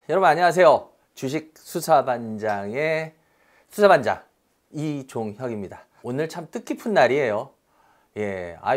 여러분 안녕하세요. 주식 수사반장의 수사반장 이종혁입니다. 오늘 참 뜻깊은 날이에요.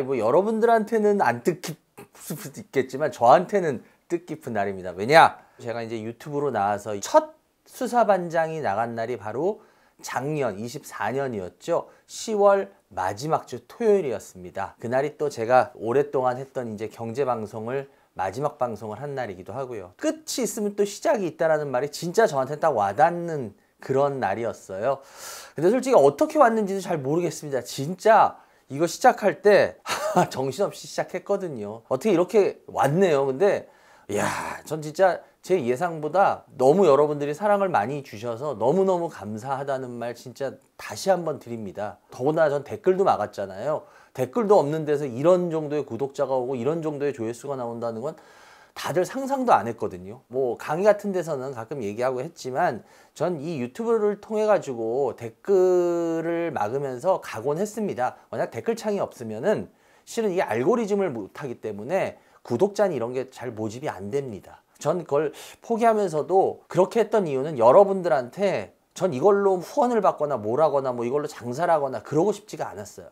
뭐 여러분들한테는 안 뜻깊을 수도 있겠지만 저한테는 뜻깊은 날입니다. 왜냐? 제가 이제 유튜브로 나와서 첫 수사반장이 나간 날이 바로 작년 24년이었죠. 10월 마지막 주 토요일이었습니다. 그날이 또 제가 오랫동안 했던 이제 경제방송을 마지막 방송을 한 날이기도 하고요. 끝이 있으면 또 시작이 있다라는 말이 진짜 저한테 딱 와닿는 그런 날이었어요. 근데 솔직히 어떻게 왔는지도 잘 모르겠습니다. 진짜 이거 시작할 때 정신없이 시작했거든요. 어떻게 이렇게 왔네요. 근데 전 진짜 제 예상보다 너무 여러분들이 사랑을 많이 주셔서 너무너무 감사하다는 말 진짜 다시 한번 드립니다. 더구나 전 댓글도 막았잖아요. 댓글도 없는 데서 이런 정도의 구독자가 오고 이런 정도의 조회수가 나온다는 건 다들 상상도 안 했거든요. 뭐 강의 같은 데서는 가끔 얘기하고 했지만 전 이 유튜브를 통해 가지고 댓글을 막으면서 각오했습니다. 만약 댓글창이 없으면은 실은 이게 알고리즘을 못하기 때문에 구독자는 이런 게 잘 모집이 안 됩니다. 전 그걸 포기하면서도 그렇게 했던 이유는 여러분들한테 전 이걸로 후원을 받거나 뭘 하거나 뭐 이걸로 장사를 하거나 그러고 싶지가 않았어요.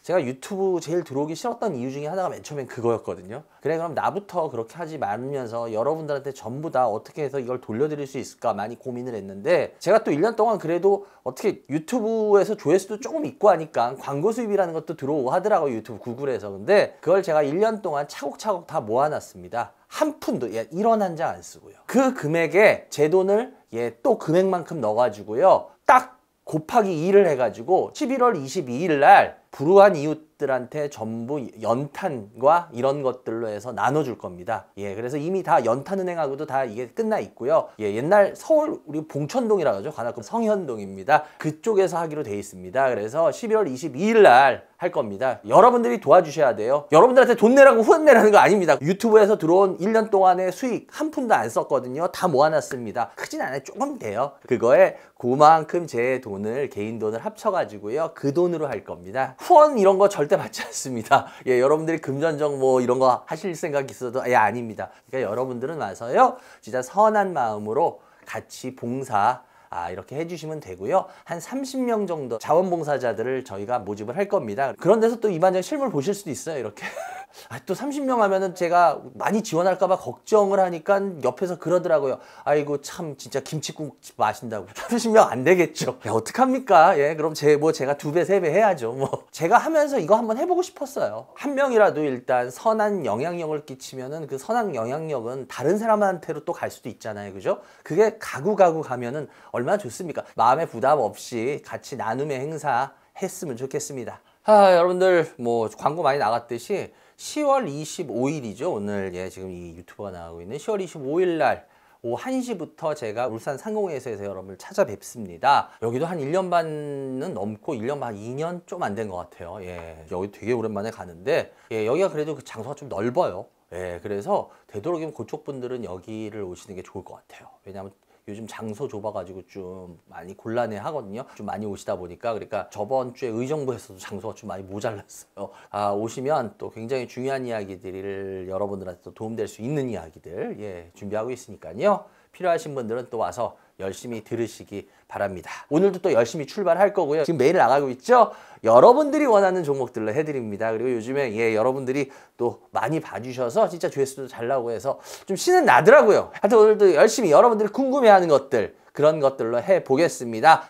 제가 유튜브 제일 들어오기 싫었던 이유 중에 하나가 맨 처음엔 그거였거든요. 그래 그럼 나부터 그렇게 하지 말면서 여러분들한테 전부 다 어떻게 해서 이걸 돌려드릴 수 있을까 많이 고민을 했는데 제가 또 1년 동안 그래도 어떻게 유튜브에서 조회수도 조금 있고 하니까 광고 수입이라는 것도 들어오고 하더라고요. 유튜브 구글에서. 근데 그걸 제가 1년 동안 차곡차곡 다 모아놨습니다. 한 푼도 1원 한 장 안 쓰고요. 그 금액에 제 돈을 또 금액만큼 넣어가지고요. 딱 곱하기 2를 해가지고 11월 22일 날 불우한 이웃들한테 전부 연탄과 이런 것들로 해서 나눠줄 겁니다. 그래서 이미 다 연탄은행하고도 다 이게 끝나 있고요. 옛날 서울 우리 봉천동이라고 하죠. 관악구 성현동입니다. 그쪽에서 하기로 돼 있습니다. 그래서 11월 22일 날 할 겁니다. 여러분들이 도와주셔야 돼요. 여러분들한테 돈 내라고 후원 내라는 거 아닙니다. 유튜브에서 들어온 1년 동안의 수익 한 푼도 안 썼거든요. 다 모아놨습니다. 크진 않아요. 조금 돼요. 그거에 그만큼 제 돈을 개인 돈을 합쳐가지고요. 그 돈으로 할 겁니다. 후원 이런 거 절대 받지 않습니다. 여러분들이 금전적 뭐 이런 거 하실 생각 있어도 아닙니다. 그러니까 여러분들은 와서요. 진짜 선한 마음으로 같이 봉사 이렇게 해주시면 되고요. 한 30명 정도 자원봉사자들을 저희가 모집을 할 겁니다. 그런 데서 또 이반장 실물 보실 수도 있어요. 이렇게. 또 30명 하면은 제가 많이 지원할까봐 걱정을 하니까 옆에서 그러더라고요. 아이고 참 진짜 김치국 마신다고. 30명 안 되겠죠. 어떡합니까? 그럼 제가 2배, 3배 해야죠. 제가 하면서 이거 한번 해보고 싶었어요. 한 명이라도 일단 선한 영향력을 끼치면은 그 선한 영향력은 다른 사람한테로 또 갈 수도 있잖아요. 그죠? 그게 가구 가면은 얼마나 좋습니까? 마음의 부담 없이 같이 나눔의 행사 했으면 좋겠습니다. 여러분들 뭐 광고 많이 나갔듯이 10월 25일이죠. 오늘 지금 이 유튜버가 나오고 있는 10월 25일 날 오후 1시부터 제가 울산 상공회의소에서 여러분을 찾아뵙습니다. 여기도 한 1년 반은 넘고 1년 반, 2년 좀 안 된 것 같아요. 여기 되게 오랜만에 가는데 여기가 그래도 그 장소가 좀 넓어요. 그래서 되도록이면 그쪽 분들은 여기를 오시는 게 좋을 것 같아요. 왜냐하면 요즘 장소 좁아가지고 좀 많이 곤란해 하거든요. 좀 많이 오시다 보니까. 그러니까 저번 주에 의정부에서도 장소가 좀 많이 모자랐어요. 오시면 또 굉장히 중요한 이야기들을 여러분들한테 또 도움될 수 있는 이야기들 준비하고 있으니까요. 필요하신 분들은 또 와서 열심히 들으시기 바랍니다. 오늘도 또 열심히 출발할 거고요. 지금 매일 나가고 있죠? 여러분들이 원하는 종목들로 해드립니다. 그리고 요즘에 여러분들이 또 많이 봐주셔서 진짜 조회수도 잘 나오고 해서 좀 신은 나더라고요. 하여튼 오늘도 열심히 여러분들이 궁금해하는 것들 그런 것들로 해보겠습니다.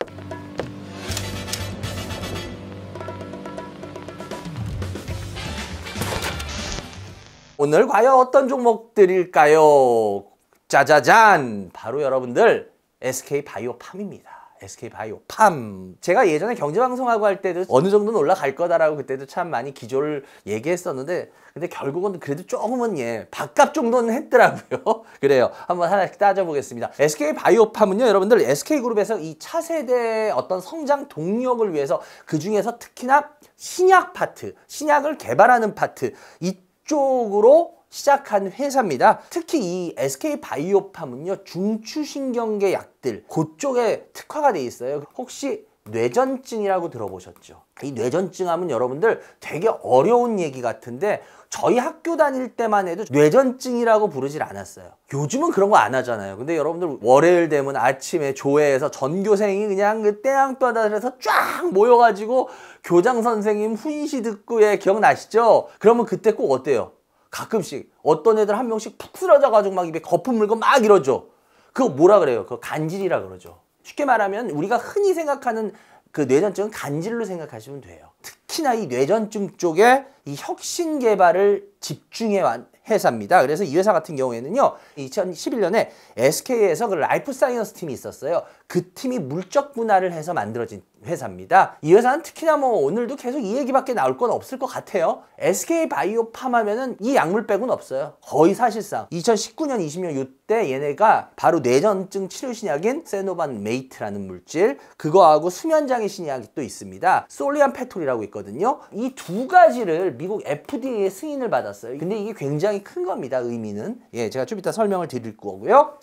오늘 과연 어떤 종목들일까요? 짜자잔! 바로 여러분들 SK바이오팜입니다. SK바이오팜. 제가 예전에 경제방송하고 할 때도 어느 정도는 올라갈 거다라고 그때도 참 많이 기조를 얘기했었는데 근데 결국은 그래도 조금은 밥값 정도는 했더라고요. 그래요. 한번 하나씩 따져보겠습니다. SK바이오팜은요. 여러분들 SK그룹에서 이 차세대 어떤 성장 동력을 위해서 그중에서 특히나 신약 파트, 신약을 개발하는 파트 이쪽으로 시작한 회사입니다. 특히 이 SK바이오팜은요. 중추신경계 약들 그쪽에 특화가 돼 있어요. 혹시 뇌전증이라고 들어보셨죠? 이 뇌전증 하면 여러분들 되게 어려운 얘기 같은데 저희 학교 다닐 때만 해도 뇌전증이라고 부르질 않았어요. 요즘은 그런 거 안 하잖아요. 근데 여러분들 월요일 되면 아침에 조회에서 전교생이 그냥 그 떼양떠다에서 쫙 모여가지고 교장 선생님 훈시 듣고 예, 기억나시죠? 그러면 그때 꼭 어때요? 가끔씩 어떤 애들 한 명씩 푹 쓰러져가지고 막 입에 거품 물고 막 이러죠. 그거 뭐라 그래요? 그거 간질이라 그러죠. 쉽게 말하면 우리가 흔히 생각하는 그 뇌전증은 간질로 생각하시면 돼요. 특히나 이 뇌전증 쪽에 이 혁신 개발을 집중해온 회사입니다. 그래서 이 회사 같은 경우에는요, 2011년에 SK에서 그 라이프 사이언스 팀이 있었어요. 그 팀이 물적 분할을 해서 만들어진 회사입니다. 이 회사는 특히나 뭐 오늘도 계속 이 얘기밖에 나올 건 없을 것 같아요. SK 바이오팜 하면은 이 약물 빼고는 없어요. 거의 사실상 2019년, 20년 이때 얘네가 바로 뇌전증 치료 신약인 세노반 메이트라는 물질, 그거하고 수면장애 신약이 또 있습니다. 솔리안 페톨이라고 있거든요. 이 두 가지를 미국 FDA의 승인을 받았어요. 근데 이게 굉장히 큰 겁니다. 의미는. 예, 제가 좀 이따 설명을 드릴 거고요.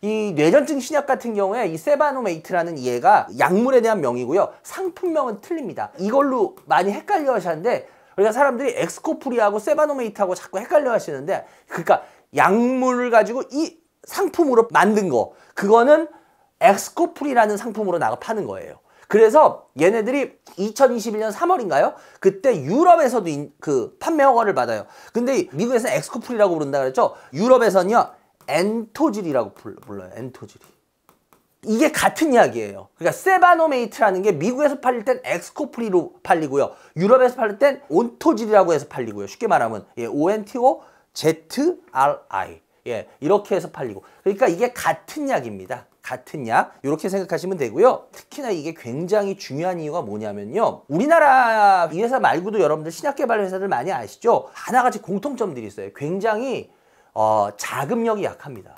이 뇌전증 신약 같은 경우에 이 세바노메이트라는 얘가 약물에 대한 명이고요. 상품명은 틀립니다. 이걸로 많이 헷갈려 하시는데, 그러니까 사람들이 엑스코프리하고 세바노메이트하고 자꾸 헷갈려 하시는데, 그러니까 약물을 가지고 이 상품으로 만든 거, 그거는 엑스코프리라는 상품으로 나가 파는 거예요. 그래서 얘네들이 2021년 3월인가요? 그때 유럽에서도 그 판매 허가를 받아요. 근데 미국에서는 엑스코프리라고 부른다 그랬죠? 유럽에서는요, 엔토질이라고 불러요. 엔토질이. 이게 같은 이야기예요. 그러니까 세바노메이트라는 게 미국에서 팔릴 땐 엑스코프리로 팔리고요. 유럽에서 팔릴 땐 온토질이라고 해서 팔리고요. 쉽게 말하면 예, ONTOZRI. 예, 이렇게 해서 팔리고. 그러니까 이게 같은 약입니다. 같은 약 이렇게 생각하시면 되고요. 특히나 이게 굉장히 중요한 이유가 뭐냐면요, 우리나라 이 회사 말고도 여러분들 신약 개발 회사들 많이 아시죠? 하나같이 공통점들이 있어요. 굉장히 자금력이 약합니다.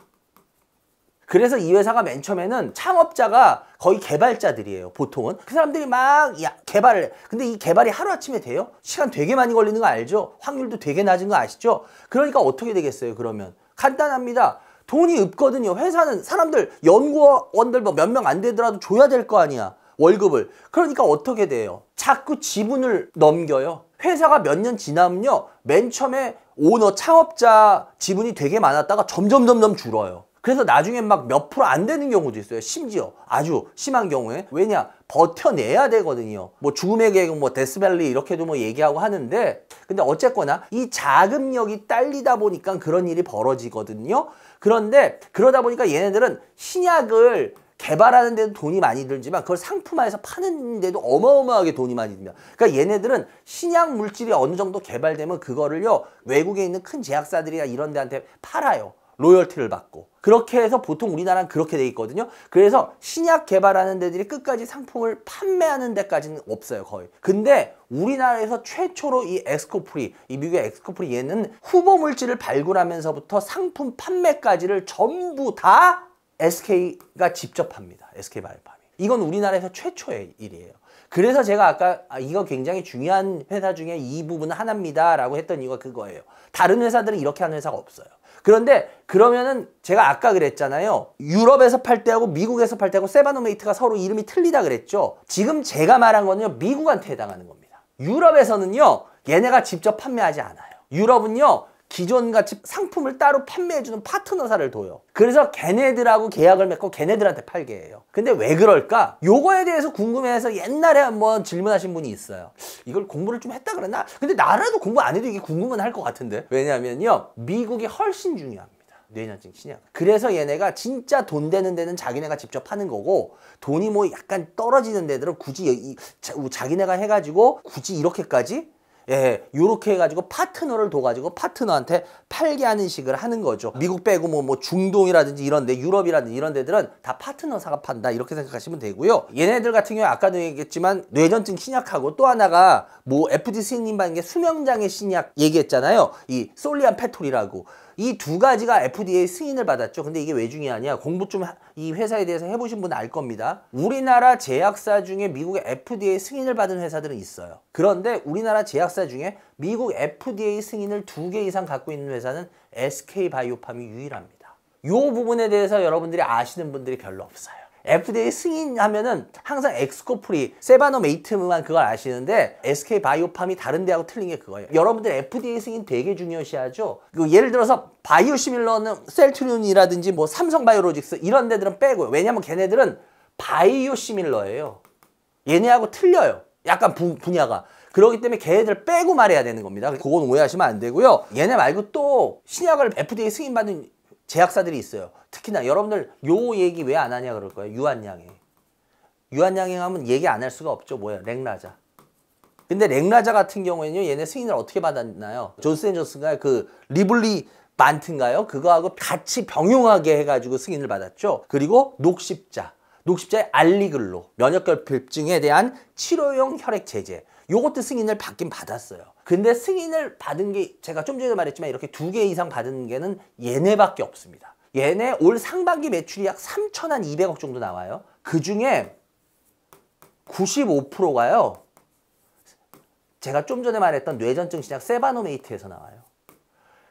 그래서 이 회사가 맨 처음에는 창업자가 거의 개발자들이에요. 보통은 그 사람들이 막 개발을 해. 근데 이 개발이 하루아침에 돼요? 시간 되게 많이 걸리는 거 알죠? 확률도 되게 낮은 거 아시죠? 그러니까 어떻게 되겠어요? 그러면 간단합니다. 돈이 없거든요. 회사는 사람들, 연구원들 뭐 몇 명 안 되더라도 줘야 될 거 아니야, 월급을. 그러니까 어떻게 돼요? 자꾸 지분을 넘겨요. 회사가 몇 년 지나면요, 맨 처음에 오너, 창업자 지분이 되게 많았다가 점점 줄어요. 그래서 나중에 막 몇 프로 안 되는 경우도 있어요. 심지어 아주 심한 경우에. 왜냐? 버텨내야 되거든요. 뭐 죽음의 계곡, 뭐 데스밸리 이렇게도 뭐 얘기하고 하는데, 근데 어쨌거나 이 자금력이 딸리다 보니까 그런 일이 벌어지거든요. 그런데 그러다 보니까 얘네들은 신약을 개발하는 데도 돈이 많이 들지만 그걸 상품화해서 파는 데도 어마어마하게 돈이 많이 듭니다. 그러니까 얘네들은 신약 물질이 어느 정도 개발되면 그거를요, 외국에 있는 큰 제약사들이나 이런 데한테 팔아요. 로열티를 받고. 그렇게 해서 보통 우리나라는 그렇게 돼 있거든요. 그래서 신약 개발하는 데들이 끝까지 상품을 판매하는 데까지는 없어요, 거의. 근데 우리나라에서 최초로 이 엑스코프리, 이 미국의 엑스코프리, 얘는 후보 물질을 발굴하면서부터 상품 판매까지를 전부 다 SK가 직접 합니다. SK 바이오팜이. 이건 우리나라에서 최초의 일이에요. 그래서 제가 아까 이거 굉장히 중요한 회사 중에 이 부분은 하나입니다 라고 했던 이유가 그거예요. 다른 회사들은 이렇게 하는 회사가 없어요. 그런데 그러면은 제가 아까 그랬잖아요. 유럽에서 팔 때하고 미국에서 팔 때하고 세바노메이트가 서로 이름이 틀리다 그랬죠. 지금 제가 말한 거는요, 미국한테 해당하는 겁니다. 유럽에서는요, 얘네가 직접 판매하지 않아요. 유럽은요, 기존같이 상품을 따로 판매해주는 파트너사를 둬요. 그래서 걔네들하고 계약을 맺고 걔네들한테 팔게 해요. 근데 왜 그럴까? 요거에 대해서 궁금해서 옛날에 한번 질문하신 분이 있어요. 이걸 공부를 좀 했다 그랬나? 근데 나라도 공부 안 해도 이게 궁금은 할 것 같은데. 왜냐면요, 미국이 훨씬 중요합니다. 뇌전증 신약. 그래서 얘네가 진짜 돈 되는 데는 자기네가 직접 하는 거고, 돈이 뭐 약간 떨어지는 데들은 굳이 자기네가 해가지고 굳이 이렇게까지, 예, 요렇게 해가지고 파트너를 둬가지고 파트너한테 팔게 하는 식을 하는 거죠. 미국 빼고 뭐 중동이라든지 이런데, 유럽이라든지 이런 데들은 다 파트너사가 판다, 이렇게 생각하시면 되고요. 얘네들 같은 경우에 아까도 얘기했지만 뇌전증 신약하고 또 하나가 뭐 FDA 승인 받은 게 수면장애 신약 얘기했잖아요. 이 솔리안 페톨이라고. 이 두 가지가 FDA 승인을 받았죠. 근데 이게 왜 중요하냐? 공부 좀 이 회사에 대해서 해보신 분은 알 겁니다. 우리나라 제약사 중에 미국의 FDA 승인을 받은 회사들은 있어요. 그런데 우리나라 제약사 중에 미국 FDA 승인을 2개 이상 갖고 있는 회사는 SK 바이오팜이 유일합니다. 이 부분에 대해서 여러분들이 아시는 분들이 별로 없어요. FDA 승인하면은 항상 엑스코프리, 세바노메이트만 그걸 아시는데 SK 바이오팜이 다른 데하고 틀린 게 그거예요. 여러분들 FDA 승인 되게 중요시하죠. 예를 들어서 바이오시밀러는 셀트리온이라든지 뭐 삼성바이오로직스 이런 데들은 빼고요. 왜냐면 걔네들은 바이오시밀러예요. 얘네하고 틀려요. 약간 분야가. 그렇기 때문에 걔네들 빼고 말해야 되는 겁니다. 그건 오해하시면 안 되고요. 얘네 말고 또 신약을 FDA 승인받은 제약사들이 있어요. 특히나 여러분들 요 얘기 왜 안 하냐 그럴 거예요. 유한양행. 유한양행 하면 얘기 안 할 수가 없죠. 뭐예요? 렉라자. 근데 렉라자 같은 경우에는요. 얘네 승인을 어떻게 받았나요? 존슨앤존슨가 그 리블리 반트인가요? 그거하고 같이 병용하게 해가지고 승인을 받았죠. 그리고 녹십자. 녹십자의 알리글로. 면역결핍증에 대한 치료용 혈액 제제. 요것도 승인을 받긴 받았어요. 근데 승인을 받은 게 제가 좀 전에 말했지만 이렇게 2개 이상 받은 게는 얘네밖에 없습니다. 얘네 올 상반기 매출이 약 3,200억 정도 나와요. 그 중에 95%가요. 제가 좀 전에 말했던 뇌전증 신약 세바노메이트에서 나와요.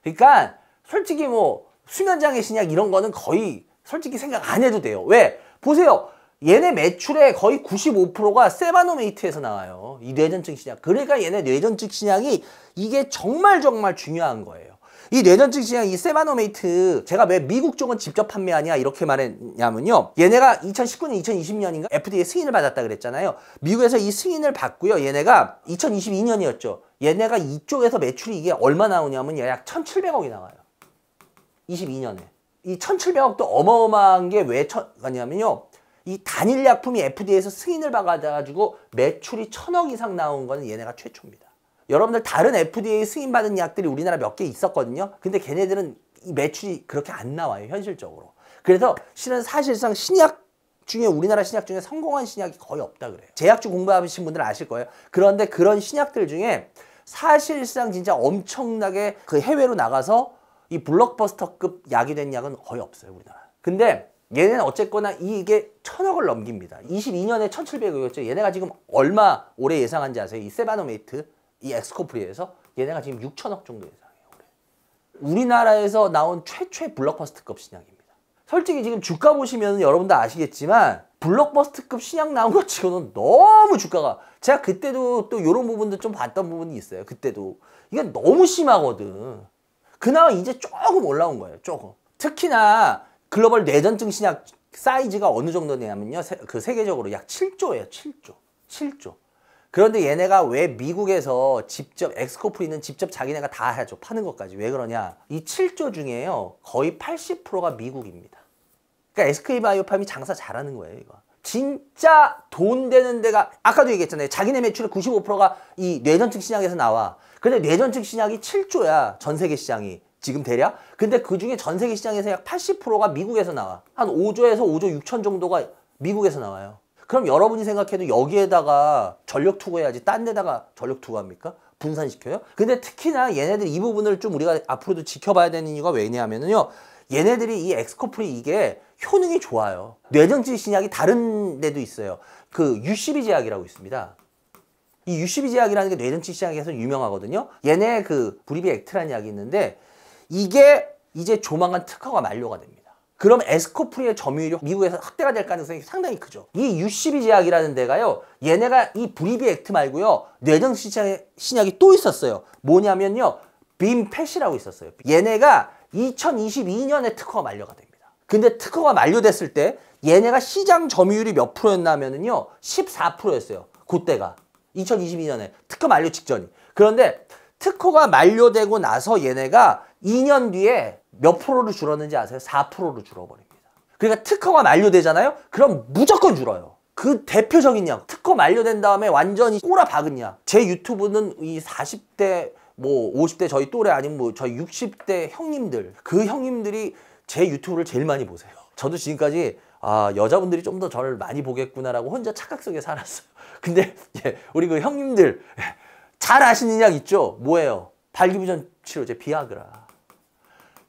그러니까 솔직히 뭐 수면장애 신약 이런 거는 거의 솔직히 생각 안 해도 돼요. 왜? 보세요. 얘네 매출의 거의 95%가 세바노메이트에서 나와요. 이 뇌전증 신약. 그러니까 얘네 뇌전증 신약이 이게 정말 중요한 거예요. 이 뇌전증 신약, 이 세바노메이트 제가 왜 미국 쪽은 직접 판매하냐 이렇게 말했냐면요. 얘네가 2019년, 2020년인가 FDA 승인을 받았다 그랬잖아요. 미국에서 이 승인을 받고요. 얘네가 2022년이었죠. 얘네가 이쪽에서 매출이 이게 얼마 나오냐면 약 1,700억이 나와요. 22년에. 이 1,700억도 어마어마한 게 왜 가냐면요. 이 단일 약품이 FDA에서 승인을 받아가지고 매출이 1,000억 이상 나온 거는 얘네가 최초입니다. 여러분들 다른 FDA 승인받은 약들이 우리나라 몇 개 있었거든요. 근데 걔네들은 이 매출이 그렇게 안 나와요. 현실적으로. 그래서 실은 사실상 신약 중에 우리나라 신약 중에 성공한 신약이 거의 없다 그래요. 제약주 공부하신 분들은 아실 거예요. 그런데 그런 신약들 중에 사실상 진짜 엄청나게 그 해외로 나가서 이 블록버스터급 약이 된 약은 거의 없어요. 우리나라. 근데 얘네는 어쨌거나 이게 1,000억을 넘깁니다. 22년에 1,700억이었죠. 얘네가 지금 얼마 올해 예상한지 아세요? 이 세바노메이트, 이 엑스코프리에서 얘네가 지금 6,000억 정도 예상해요. 올해. 우리나라에서 나온 최초의 블록버스터급 신약입니다. 솔직히 지금 주가 보시면 여러분도 아시겠지만 블록버스터급 신약 나온 것 치고는 너무 주가가 제가 그때도 또 이런 부분도 좀 봤던 부분이 있어요. 그때도 이건 너무 심하거든. 그나마 이제 조금 올라온 거예요. 조금. 특히나 글로벌 뇌전증 신약 사이즈가 어느 정도 되냐면요. 그 세계적으로 약 7조예요. 7조. 그런데 얘네가 왜 미국에서 직접 엑스코프리는 직접 자기네가 다 하죠. 파는 것까지. 왜 그러냐. 이 7조 중에요. 거의 80%가 미국입니다. 그러니까 SK 바이오팜이 장사 잘하는 거예요. 이거. 진짜 돈 되는 데가 아까도 얘기했잖아요. 자기네 매출의 95%가 이 뇌전증 신약에서 나와. 근데 뇌전증 신약이 7조야. 전 세계 시장이. 지금 대략. 근데 그중에 전 세계 시장에서 약 80%가 미국에서 나와. 한 5조에서 5조 6천 정도가 미국에서 나와요. 그럼 여러분이 생각해도 여기에다가 전력 투구해야지 딴 데다가 전력 투구합니까? 분산시켜요? 근데 특히나 얘네들 이 부분을 좀 우리가 앞으로도 지켜봐야 되는 이유가 왜냐면요. 얘네들이 이 엑스코프리 이게 효능이 좋아요. 뇌전증 신약이 다른 데도 있어요. 그 UCB 제약이라고 있습니다. 이 UCB 제약이라는 게 뇌전증 신약에서 유명하거든요. 얘네 그 브리비 액트라는 약이 있는데 이게 이제 조만간 특허가 만료가 됩니다. 그럼 엑스코프리의 점유율이 미국에서 확대가 될 가능성이 상당히 크죠. 이 UCB 제약이라는 데가요. 얘네가 이 브리비 액트 말고요. 뇌전증 신약이 또 있었어요. 뭐냐면요. 빔펫이라고 있었어요. 얘네가 2022년에 특허가 만료가 됩니다. 근데 특허가 만료됐을 때 얘네가 시장 점유율이 몇 프로였냐면요. 14%였어요. 그때가. 2022년에 특허 만료 직전이. 그런데 특허가 만료되고 나서 얘네가 2년 뒤에 몇 프로로 줄었는지 아세요? 4%로 줄어버립니다. 그러니까 특허가 만료되잖아요? 그럼 무조건 줄어요. 그 대표적인 약. 특허 만료된 다음에 완전히 꼬라박은 약. 제 유튜브는 이 40대, 뭐 50대 저희 또래 아니면 뭐 저희 60대 형님들. 그 형님들이 제 유튜브를 제일 많이 보세요. 저도 지금까지 아, 여자분들이 좀 더 저를 많이 보겠구나라고 혼자 착각 속에 살았어요. 근데 예, 우리 그 형님들 잘 아시는 약 있죠? 뭐예요? 발기부전 치료제 비아그라.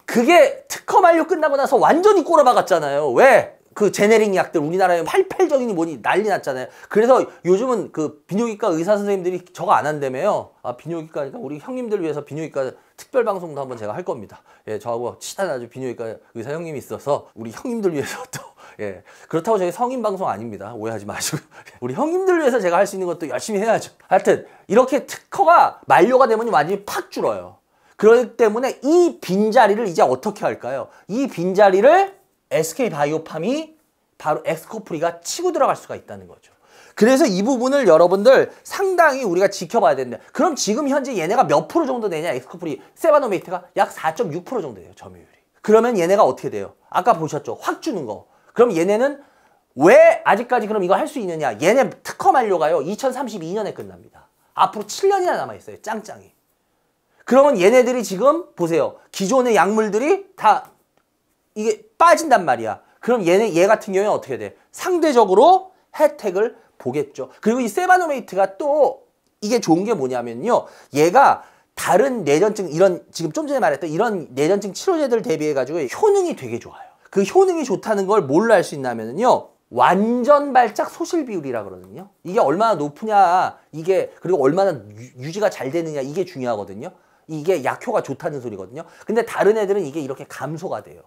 그게 특허 만료 끝나고 나서 완전히 꼬라박았잖아요. 왜? 그 제네릭 약들 우리나라에 팔팔적이니 뭐니 난리 났잖아요. 그래서 요즘은 그 비뇨기과 의사 선생님들이 저거 안 한다며요. 아, 비뇨기과니까 우리 형님들 위해서 비뇨기과 특별 방송도 한번 제가 할 겁니다. 예, 저하고 친한 아주 비뇨기과 의사 형님이 있어서 우리 형님들 위해서 또 예. 그렇다고 저희 성인 방송 아닙니다. 오해하지 마시고. 우리 형님들 위해서 제가 할 수 있는 것도 열심히 해야죠. 하여튼 이렇게 특허가 만료가 되면 완전히 팍 줄어요. 그렇기 때문에 이 빈자리를 이제 어떻게 할까요? 이 빈자리를 SK바이오팜이 바로 엑스코프리가 치고 들어갈 수가 있다는 거죠. 그래서 이 부분을 여러분들 상당히 우리가 지켜봐야 된다. 그럼 지금 현재 얘네가 몇 프로 정도 되냐? 엑스코프리 세바노메이트가 약 4.6% 정도 돼요. 점유율이. 그러면 얘네가 어떻게 돼요? 아까 보셨죠? 확 주는 거. 그럼 얘네는 왜 아직까지 그럼 이거 할 수 있느냐? 얘네 특허 만료가요. 2032년에 끝납니다. 앞으로 7년이나 남아있어요. 짱짱이. 그러면 얘네들이 지금 보세요. 기존의 약물들이 다 이게 빠진단 말이야. 그럼 얘 같은 경우에 어떻게 돼? 상대적으로 혜택을 보겠죠. 그리고 이 세바노메이트가 또 이게 좋은 게 뭐냐면요. 얘가 다른 뇌전증 이런 지금 좀 전에 말했던 이런 뇌전증 치료제들 대비해 가지고 효능이 되게 좋아요. 그 효능이 좋다는 걸 뭘로 알 수 있냐면요. 완전 발작 소실 비율이라 그러거든요. 이게 얼마나 높으냐, 이게 그리고 얼마나 유지가 잘 되느냐 이게 중요하거든요. 이게 약효가 좋다는 소리거든요. 근데 다른 애들은 이게 이렇게 감소가 돼요.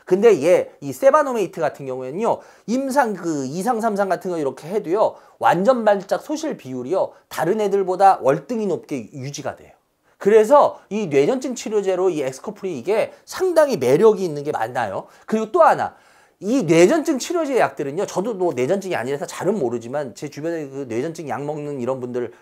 근데 이 세바노메이트 같은 경우에는요, 임상 그 2상, 3상 같은 거 이렇게 해도요, 완전 발작 소실 비율이요, 다른 애들보다 월등히 높게 유지가 돼요. 그래서 이 뇌전증 치료제로 이 엑스코프리 이게 상당히 매력이 있는 게 많나요? 그리고 또 하나, 이 뇌전증 치료제 약들은요, 저도 뭐 뇌전증이 아니라서 잘은 모르지만 제 주변에 그 뇌전증 약 먹는 이런 분들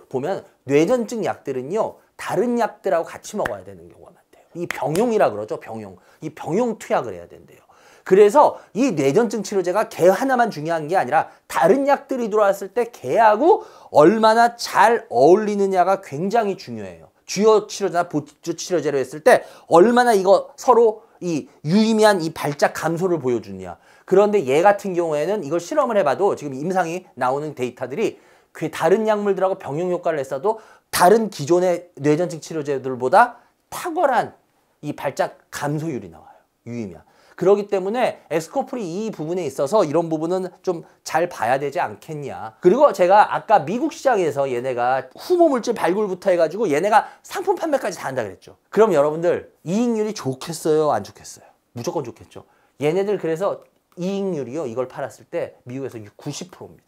보면 뇌전증 약들은요, 다른 약들하고 같이 먹어야 되는 경우가 많아요. 이 병용이라 그러죠. 병용. 이 병용 투약을 해야 된대요. 그래서 이 뇌전증 치료제가 걔 하나만 중요한 게 아니라 다른 약들이 들어왔을 때 걔하고 얼마나 잘 어울리느냐가 굉장히 중요해요. 주요 치료제나 보조 치료제로 했을 때 얼마나 이거 서로 이 유의미한 이 발작 감소를 보여주느냐. 그런데 얘 같은 경우에는 이걸 실험을 해봐도 지금 임상이 나오는 데이터들이 그 다른 약물들하고 병용 효과를 했어도 다른 기존의 뇌전증 치료제들보다 탁월한 이 발작 감소율이 나와요. 유의미한. 그렇기 때문에 엑스코프리 이 부분에 있어서 이런 부분은 좀 잘 봐야 되지 않겠냐. 그리고 제가 아까 미국 시장에서 얘네가 후보물질 발굴부터 해가지고 얘네가 상품 판매까지 다 한다 그랬죠. 그럼 여러분들 이익률이 좋겠어요? 안 좋겠어요? 무조건 좋겠죠. 얘네들 그래서 이익률이요. 이걸 팔았을 때 미국에서 90%입니다.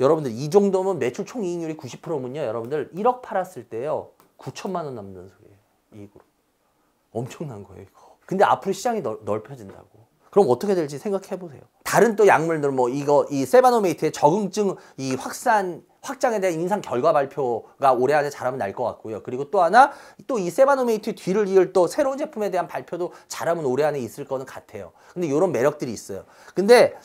여러분들 이 정도면 매출 총 이익률이 90%면요. 여러분들 1억 팔았을 때요. 9천만 원 남는 소리예요. 이익으로. 엄청난 거예요, 이거. 근데 앞으로 시장이 넓혀진다고. 그럼 어떻게 될지 생각해 보세요. 다른 또 약물들 뭐 이 세바노메이트의 적응증 이 확장에 대한 임상 결과 발표가 올해 안에 잘하면 날 것 같고요. 그리고 또 하나 또 이 세바노메이트 뒤를 이을 또 새로운 제품에 대한 발표도 잘하면 올해 안에 있을 거는 같아요. 근데 이런 매력들이 있어요. 근데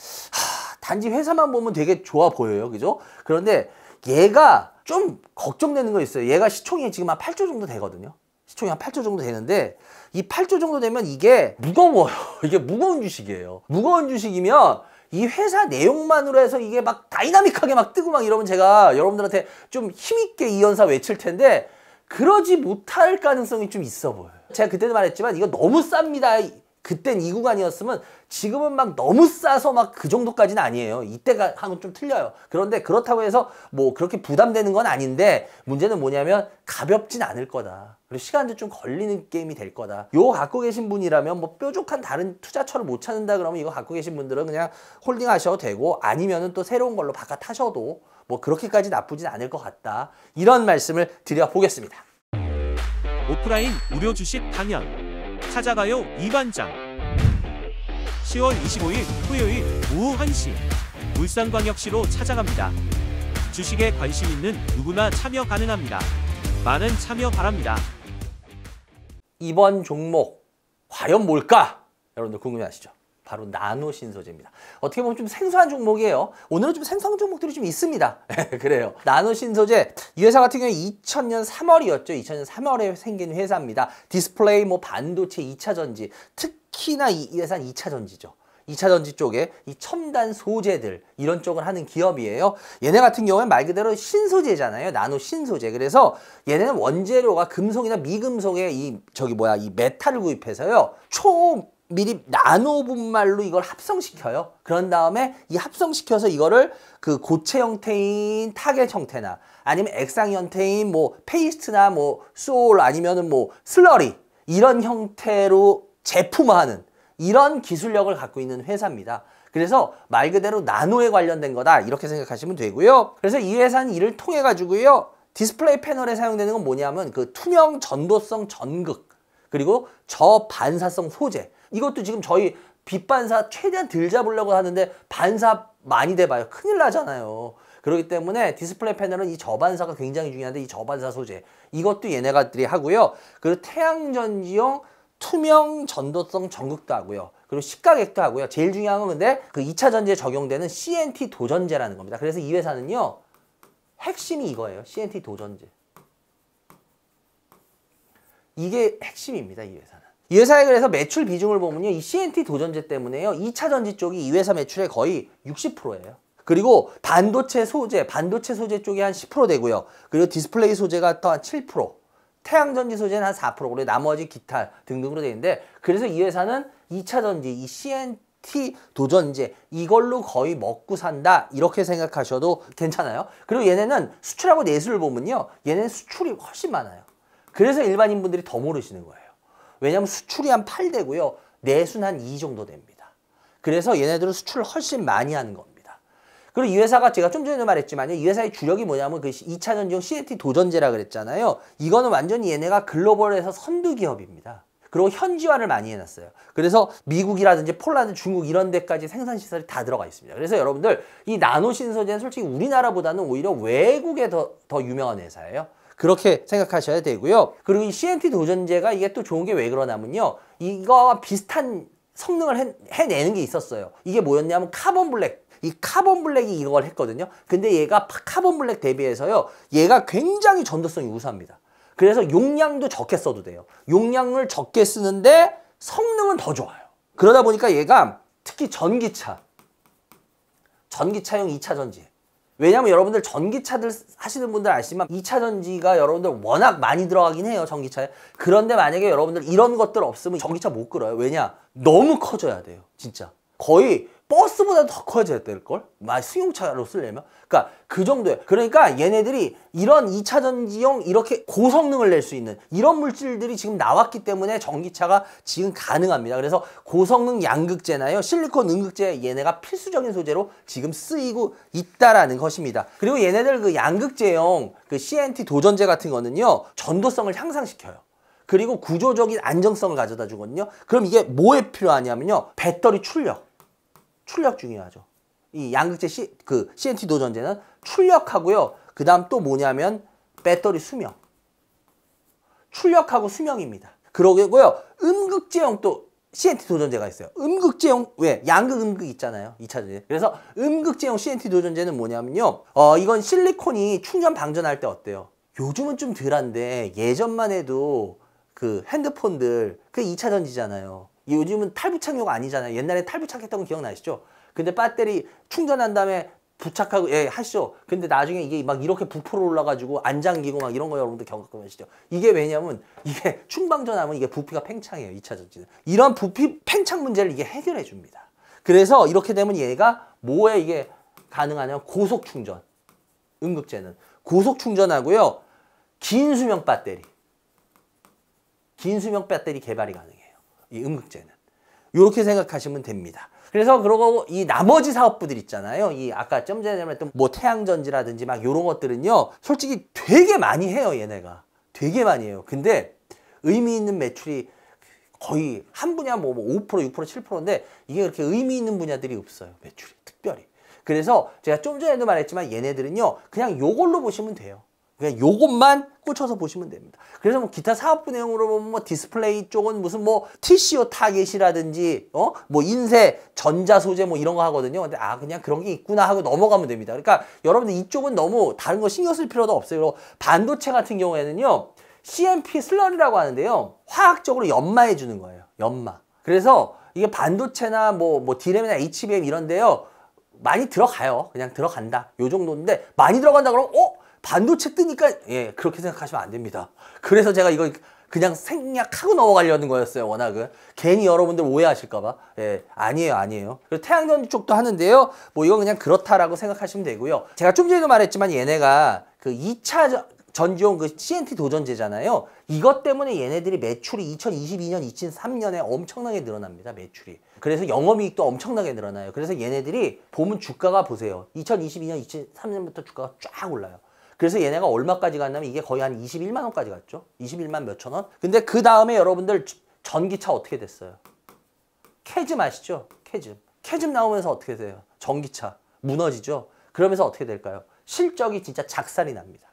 단지 회사만 보면 되게 좋아 보여요. 그죠? 그런데 얘가 좀 걱정되는 거 있어요. 얘가 시총이 지금 한 8조 정도 되거든요. 시총이 한 8조 정도 되는데 이 8조 정도 되면 이게 무거워요. 이게 무거운 주식이에요. 무거운 주식이면 이 회사 내용만으로 해서 이게 막 다이나믹하게 막 뜨고 막 이러면 제가 여러분들한테 좀 힘있게 이 연사 외칠 텐데 그러지 못할 가능성이 좀 있어 보여요. 제가 그때도 말했지만 이거 너무 쌉니다. 그땐 이 구간이었으면 지금은 막 너무 싸서 막 그 정도까지는 아니에요. 이때가 하고는 좀 틀려요. 그런데 그렇다고 해서 뭐 그렇게 부담되는 건 아닌데 문제는 뭐냐면 가볍진 않을 거다. 그리고 시간도 좀 걸리는 게임이 될 거다. 요거 갖고 계신 분이라면 뭐 뾰족한 다른 투자처를 못 찾는다 그러면 이거 갖고 계신 분들은 그냥 홀딩 하셔도 되고 아니면은 또 새로운 걸로 바깥 하셔도 뭐 그렇게까지 나쁘진 않을 것 같다. 이런 말씀을 드려보겠습니다. 오프라인 무료 주식 강연 찾아가요 이반장 10월 25일 토요일 오후 1시 울산광역시로 찾아갑니다. 주식에 관심 있는 누구나 참여 가능합니다. 많은 참여 바랍니다. 이번 종목 과연 뭘까? 여러분들 궁금해하시죠? 바로 나노신소재입니다. 어떻게 보면 좀 생소한 종목이에요. 오늘은 좀 생소한 종목들이 좀 있습니다. 그래요. 나노신소재 이 회사 같은 경우에 2000년 3월이었죠. 2000년 3월에 생긴 회사입니다. 디스플레이, 뭐 반도체 2차 전지, 특히나 이 회사는 2차 전지죠. 2차 전지 쪽에 이 첨단 소재들 이런 쪽을 하는 기업이에요. 얘네 같은 경우는 말 그대로 신소재잖아요. 나노 신소재. 그래서 얘네는 원재료가 금속이나 미금속의 이 메탈을 구입해서요. 미리 나노 분말로 이걸 합성시켜요. 그런 다음에 이 합성시켜서 이거를 그 고체 형태인 타겟 형태나 아니면 액상 형태인 뭐 페이스트나 뭐 솔 아니면은 뭐 슬러리 이런 형태로 제품화하는 이런 기술력을 갖고 있는 회사입니다. 그래서 말 그대로 나노에 관련된 거다 이렇게 생각하시면 되고요. 그래서 이 회사는 이를 통해 가지고요. 디스플레이 패널에 사용되는 건 뭐냐면 그 투명 전도성 전극 그리고 저반사성 소재. 이것도 지금 저희 빛 반사 최대한 덜 잡으려고 하는데 반사 많이 돼봐요. 큰일 나잖아요. 그렇기 때문에 디스플레이 패널은 이 저반사가 굉장히 중요한데 이 저반사 소재 이것도 얘네가들이 하고요. 그리고 태양전지용 투명 전도성 전극도 하고요. 그리고 시가객도 하고요. 제일 중요한 건 근데 그 2차 전지에 적용되는 CNT 도전제라는 겁니다. 그래서 이 회사는요. 핵심이 이거예요. CNT 도전제. 이게 핵심입니다. 이 회사는. 이 회사에 그래서 매출 비중을 보면요. 이 CNT 도전제 때문에요. 2차 전지 쪽이 이 회사 매출의 거의 60%예요. 그리고 반도체 소재 쪽이 한 10% 되고요. 그리고 디스플레이 소재가 또 한 7%. 태양전지 소재는 한 4%, 그리고 나머지 기타 등등으로 되어 있는데 그래서 이 회사는 2차 전지, 이 CNT 도전제 이걸로 거의 먹고 산다 이렇게 생각하셔도 괜찮아요. 그리고 얘네는 수출하고 내수를 보면요. 얘네는 수출이 훨씬 많아요. 그래서 일반인 분들이 더 모르시는 거예요. 왜냐하면 수출이 한 8대고요. 내수는 한 2 정도 됩니다. 그래서 얘네들은 수출을 훨씬 많이 하는 겁니다. 그리고 이 회사가 제가 좀 전에도 말했지만요. 이 회사의 주력이 뭐냐면 그 2차 전지용 CNT 도전제라 그랬잖아요. 이거는 완전히 얘네가 글로벌에서 선두 기업입니다. 그리고 현지화를 많이 해놨어요. 그래서 미국이라든지 폴란드, 중국 이런 데까지 생산시설이 다 들어가 있습니다. 그래서 여러분들 이 나노신소재는 솔직히 우리나라보다는 오히려 외국에 더 유명한 회사예요. 그렇게 생각하셔야 되고요. 그리고 이 CNT 도전제가 이게 또 좋은 게 왜 그러냐면요. 이거와 비슷한 성능을 해내는 게 있었어요. 이게 뭐였냐면 카본 블랙. 이 카본 블랙이 이걸 했거든요. 근데 얘가 카본 블랙 대비해서요. 얘가 굉장히 전도성이 우수합니다. 그래서 용량도 적게 써도 돼요. 용량을 적게 쓰는데 성능은 더 좋아요. 그러다 보니까 얘가 특히 전기차용 2차 전지. 왜냐면 여러분들 전기차들 하시는 분들 아시지만 2차 전지가 여러분들 워낙 많이 들어가긴 해요. 전기차에. 그런데 만약에 여러분들 이런 것들 없으면 전기차 못 끌어요. 왜냐? 너무 커져야 돼요. 진짜. 거의 버스보다 더 커져야 될걸? 승용차로 쓰려면? 그러니까 그 정도예요. 그러니까 얘네들이 이런 2차 전지용 이렇게 고성능을 낼 수 있는 이런 물질들이 지금 나왔기 때문에 전기차가 지금 가능합니다. 그래서 고성능 양극재나요? 실리콘 음극재 얘네가 필수적인 소재로 지금 쓰이고 있다라는 것입니다. 그리고 얘네들 그 양극재용 그 CNT 도전제 같은 거는요. 전도성을 향상시켜요. 그리고 구조적인 안정성을 가져다 주거든요. 그럼 이게 뭐에 필요하냐면요. 배터리 출력 중요하죠. 이 양극재 CNT 도전제는 출력하고요. 그 다음 또 뭐냐면 배터리 수명. 출력하고 수명입니다. 그러고요. 음극재용 또 CNT 도전제가 있어요. 음극재용 왜? 양극 음극 있잖아요. 2차 전지. 그래서 음극재용 CNT 도전제는 뭐냐면요. 이건 실리콘이 충전 방전할 때 어때요? 요즘은 좀 덜한데 예전만 해도 그 핸드폰들 그 2차 전지잖아요. 요즘은 탈부착료가 아니잖아요. 옛날에 탈부착했던 거 기억나시죠? 근데 배터리 충전한 다음에 부착하고 하시죠. 근데 나중에 이게 막 이렇게 부풀어 올라가지고 안 잠기고 막 이런 거 여러분들 겪어보시죠. 이게 왜냐면 이게 충방전하면 이게 부피가 팽창해요. 2차 전지는. 이런 부피 팽창 문제를 이게 해결해 줍니다. 그래서 이렇게 되면 얘가 뭐에 이게 가능하냐면 고속 충전. 음극재는 고속 충전하고요. 긴 수명 배터리 개발이 가능해요. 이 음극재는. 이렇게 생각하시면 됩니다. 그래서 그러고 이 나머지 사업부들 있잖아요. 이 아까 좀 전에 말했던 뭐 태양전지라든지 막 이런 것들은요. 솔직히 되게 많이 해요. 얘네가. 되게 많이 해요. 근데 의미 있는 매출이 거의 한 분야 뭐 5%, 6%, 7%인데 이게 그렇게 의미 있는 분야들이 없어요. 매출이 특별히. 그래서 제가 좀 전에도 말했지만 얘네들은요. 그냥 요걸로 보시면 돼요. 그냥 요것만 꽂혀서 보시면 됩니다. 그래서 뭐 기타 사업부 내용으로 보면 뭐 디스플레이 쪽은 무슨 뭐 TCO 타겟이라든지 뭐 인쇄 전자 소재 뭐 이런 거 하거든요. 근데 그냥 그런 게 있구나 하고 넘어가면 됩니다. 그러니까 여러분들 이쪽은 너무 다른 거 신경 쓸 필요도 없어요. 그리고 반도체 같은 경우에는요. CMP 슬러리라고 하는데요. 화학적으로 연마해 주는 거예요. 연마. 그래서 이게 반도체나 뭐 D램이나 HBM 이런데요. 많이 들어가요. 그냥 들어간다. 요 정도인데 많이 들어간다 그러면 반도체 뜨니까 그렇게 생각하시면 안 됩니다. 그래서 제가 이거 그냥 생략하고 넘어가려는 거였어요. 워낙은 괜히 여러분들 오해하실까봐. 아니에요. 그리고 태양전 쪽도 하는데요. 뭐 이건 그냥 그렇다라고 생각하시면 되고요. 제가 좀 전에도 말했지만 얘네가 그 2차 전지용 그 CNT 도전제잖아요. 이것 때문에 얘네들이 매출이 2022년, 2023년에 엄청나게 늘어납니다. 매출이. 그래서 영업이익도 엄청나게 늘어나요. 그래서 얘네들이 보면 주가가 보세요. 2022년, 2023년부터 주가가 쫙 올라요. 그래서 얘네가 얼마까지 갔냐면 이게 거의 한 21만 원까지 갔죠. 21만 몇천 원. 근데 그 다음에 여러분들 전기차 어떻게 됐어요? 캐즘 아시죠? 캐즘 나오면서 어떻게 돼요? 전기차 무너지죠. 그러면서 어떻게 될까요? 실적이 진짜 작살이 납니다.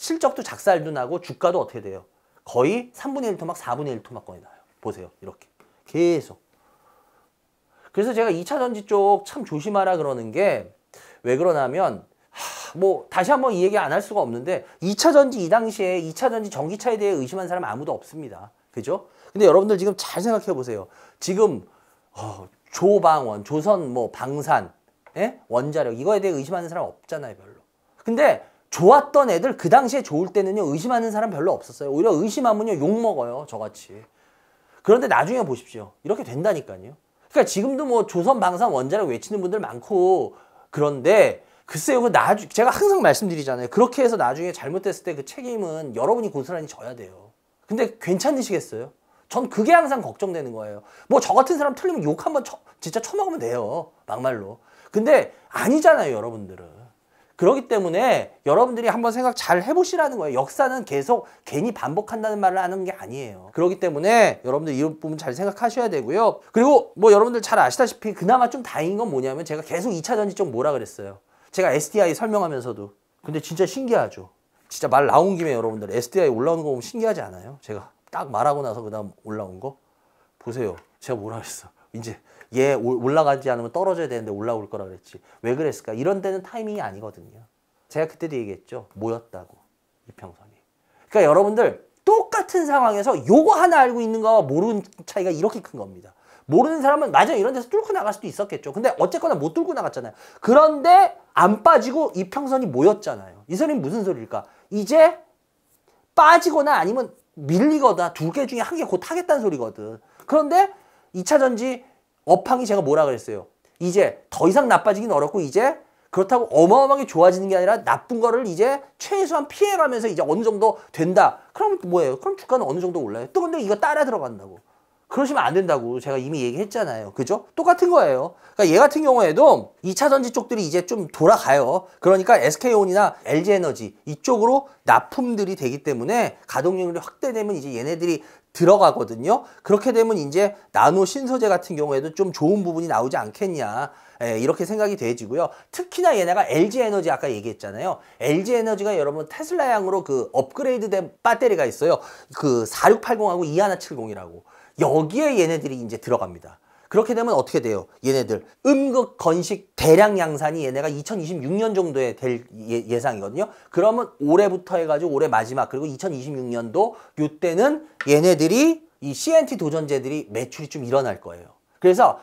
실적도 작살도 나고 주가도 어떻게 돼요? 거의 3분의 1토막, 4분의 1토막권이 나요. 보세요. 이렇게. 계속. 그래서 제가 2차 전지 쪽 참 조심하라 그러는 게 왜 그러냐면 뭐 다시 한번 이 얘기 안 할 수가 없는데 2차 전지 이 당시에 2차 전지 전기차에 대해 의심한 사람 아무도 없습니다. 그죠? 근데 여러분들 지금 잘 생각해 보세요. 지금 조방원, 조선 뭐 방산, 예? 원자력 이거에 대해 의심하는 사람 없잖아요, 별로. 근데 좋았던 애들 그 당시에 좋을 때는요 의심하는 사람 별로 없었어요. 오히려 의심하면요 욕 먹어요, 저같이. 그런데 나중에 보십시오. 이렇게 된다니까요. 그러니까 지금도 뭐 조선 방산 원자력 외치는 분들 많고 그런데 글쎄요, 제가 항상 말씀드리잖아요. 그렇게 해서 나중에 잘못됐을 때 그 책임은 여러분이 고스란히 져야 돼요. 근데 괜찮으시겠어요? 전 그게 항상 걱정되는 거예요. 뭐 저 같은 사람 틀리면 욕 한번 진짜 쳐먹으면 돼요. 막말로. 근데 아니잖아요, 여러분들은. 그렇기 때문에 여러분들이 한번 생각 잘 해보시라는 거예요. 역사는 계속 괜히 반복한다는 말을 하는 게 아니에요. 그렇기 때문에 여러분들 이 부분 잘 생각하셔야 되고요. 그리고 뭐 여러분들 잘 아시다시피 그나마 좀 다행인 건 뭐냐면 제가 계속 2차 전지 쪽 뭐라 그랬어요. 제가 SDI 설명하면서도. 근데 진짜 신기하죠. 진짜 말 나온 김에 여러분들 SDI 올라오는 거 보면 신기하지 않아요? 제가 딱 말하고 나서 그 다음 올라온 거 보세요. 제가 뭐라 그랬어. 이제 얘 올라가지 않으면 떨어져야 되는데 올라올 거라 그랬지. 왜 그랬을까? 이런 데는 타이밍이 아니거든요. 제가 그때도 얘기했죠. 모였다고. 이평선이. 그러니까 여러분들 똑같은 상황에서 요거 하나 알고 있는 거와 모르는 차이가 이렇게 큰 겁니다. 모르는 사람은 맞아요. 이런 데서 뚫고 나갈 수도 있었겠죠. 근데 어쨌거나 못 뚫고 나갔잖아요. 그런데 안 빠지고 이평선이 모였잖아요. 이 소리는 무슨 소리일까? 이제 빠지거나 아니면 밀리거나 두 개 중에 한 개 곧 하겠다는 소리거든. 그런데 2차 전지 업황이 제가 뭐라 그랬어요? 이제 더 이상 나빠지긴 어렵고 이제 그렇다고 어마어마하게 좋아지는 게 아니라 나쁜 거를 이제 최소한 피해가면서 이제 어느 정도 된다. 그럼 뭐예요? 그럼 주가는 어느 정도 올라요. 또 근데 이거 따라 들어간다고. 그러시면 안 된다고 제가 이미 얘기했잖아요. 그죠? 똑같은 거예요. 그러니까 얘 같은 경우에도 2차 전지 쪽들이 이제 좀 돌아가요. 그러니까 SK온이나 LG에너지 이쪽으로 납품들이 되기 때문에 가동률이 확대되면 이제 얘네들이 들어가거든요. 그렇게 되면 이제 나노 신소재 같은 경우에도 좀 좋은 부분이 나오지 않겠냐. 이렇게 생각이 되지고요. 특히나 얘네가 LG에너지 아까 얘기했잖아요. LG에너지가 여러분 테슬라향으로 그 업그레이드된 배터리가 있어요. 그 4680하고 2170이라고. 여기에 얘네들이 이제 들어갑니다. 그렇게 되면 어떻게 돼요? 얘네들 음극 건식 대량 양산이 얘네가 2026년 정도에 될 예상이거든요. 그러면 올해부터 해가지고 올해 마지막 그리고 2026년도 요때는 얘네들이 이 CNT 도전제들이 매출이 좀 일어날 거예요. 그래서